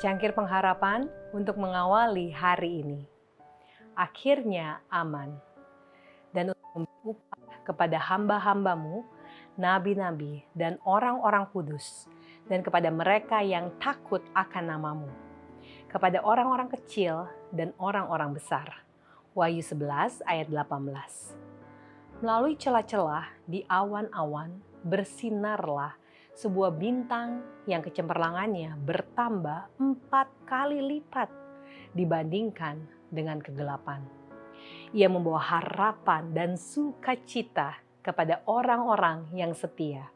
secangkir pengharapan untuk mengawali hari ini. Akhirnya aman. Dan untuk memberi upah kepada hamba-hambamu, nabi-nabi dan orang-orang kudus, dan kepada mereka yang takut akan namamu, kepada orang-orang kecil dan orang-orang besar. Wahyu 11 ayat 18. Melalui celah-celah di awan-awan bersinarlah sebuah bintang yang kecemerlangannya bertambah 4 kali lipat dibandingkan dengan kegelapan. Ia membawa harapan dan sukacita kepada orang-orang yang setia,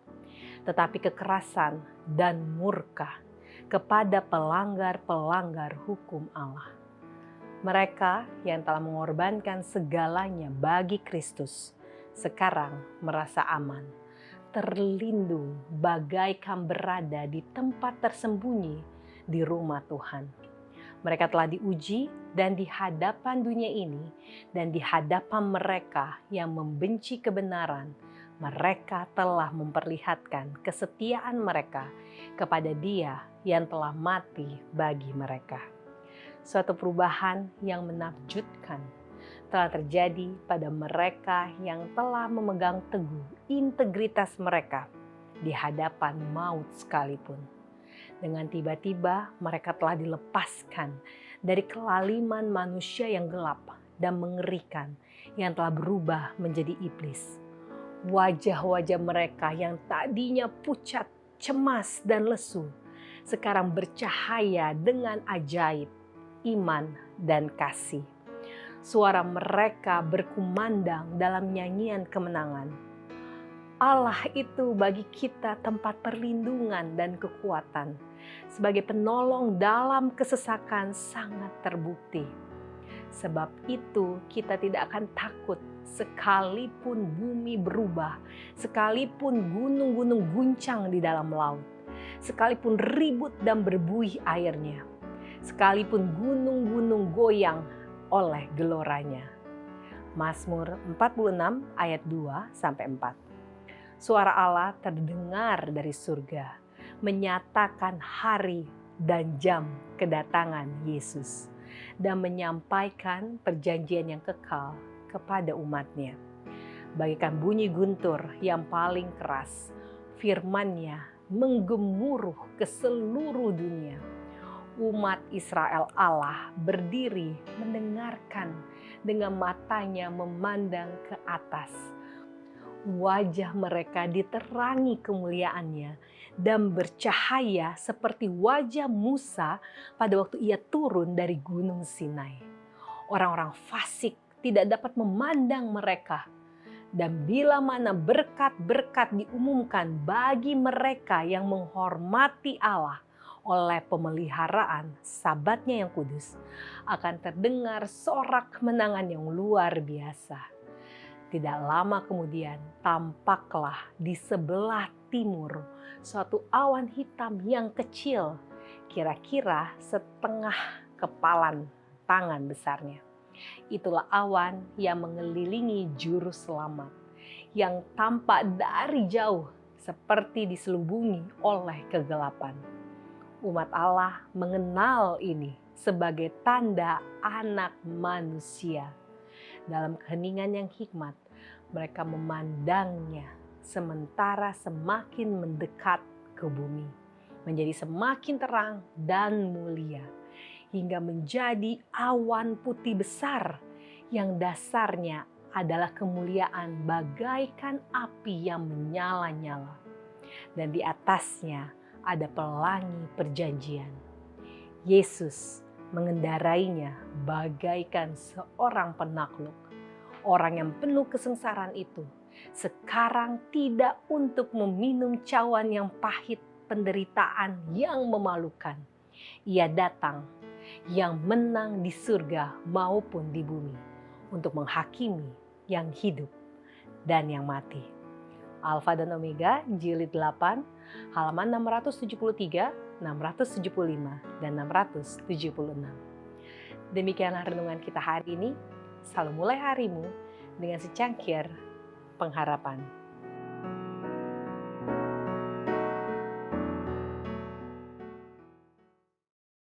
tetapi kekerasan dan murka kepada pelanggar-pelanggar hukum Allah. Mereka yang telah mengorbankan segalanya bagi Kristus, sekarang merasa aman, terlindung bagaikan berada di tempat tersembunyi di rumah Tuhan. Mereka telah diuji dan di hadapan dunia ini dan di hadapan mereka yang membenci kebenaran, mereka telah memperlihatkan kesetiaan mereka kepada Dia yang telah mati bagi mereka. Suatu perubahan yang menakjubkan telah terjadi pada mereka yang telah memegang teguh integritas mereka di hadapan maut sekalipun. Dengan tiba-tiba mereka telah dilepaskan dari kelaliman manusia yang gelap dan mengerikan yang telah berubah menjadi iblis. Wajah-wajah mereka yang tadinya pucat, cemas, dan lesu, sekarang bercahaya dengan ajaib, iman, dan kasih. Suara mereka berkumandang dalam nyanyian kemenangan. Allah itu bagi kita tempat perlindungan dan kekuatan. Sebagai penolong dalam kesesakan sangat terbukti. Sebab itu kita tidak akan takut sekalipun bumi berubah, sekalipun gunung-gunung guncang di dalam laut, sekalipun ribut dan berbuih airnya, sekalipun gunung-gunung goyang oleh geloranya. Mazmur 46 ayat 2-4. Suara Allah terdengar dari surga, menyatakan hari dan jam kedatangan Yesus, dan menyampaikan perjanjian yang kekal kepada umatnya. Bagaikan bunyi guntur yang paling keras, firman-Nya menggemuruh ke seluruh dunia. Umat Israel Allah berdiri mendengarkan, dengan matanya memandang ke atas. Wajah mereka diterangi kemuliaannya dan bercahaya seperti wajah Musa pada waktu ia turun dari gunung Sinai. Orang-orang fasik tidak dapat memandang mereka. Dan bila mana berkat-berkat diumumkan bagi mereka yang menghormati Allah oleh pemeliharaan Sabatnya yang kudus, akan terdengar sorak kemenangan yang luar biasa. Tidak lama kemudian tampaklah di sebelah timur suatu awan hitam yang kecil, kira-kira setengah kepalan tangan besarnya. Itulah awan yang mengelilingi juru selamat, yang tampak dari jauh seperti diselubungi oleh kegelapan. Umat Allah mengenal ini sebagai tanda Anak Manusia. Dalam keheningan yang hikmat, mereka memandangnya sementara semakin mendekat ke bumi, menjadi semakin terang dan mulia, hingga menjadi awan putih besar yang dasarnya adalah kemuliaan bagaikan api yang menyala-nyala. Dan di atasnya ada pelangi perjanjian. Yesus mengendarainya bagaikan seorang penakluk. Orang yang penuh kesengsaraan itu sekarang tidak untuk meminum cawan yang pahit penderitaan yang memalukan. Ia datang yang menang di surga maupun di bumi untuk menghakimi yang hidup dan yang mati. Alfa dan Omega, jilid 8, halaman 673, 675, dan 676. Demikianlah renungan kita hari ini. Selalu mulai harimu dengan secangkir pengharapan.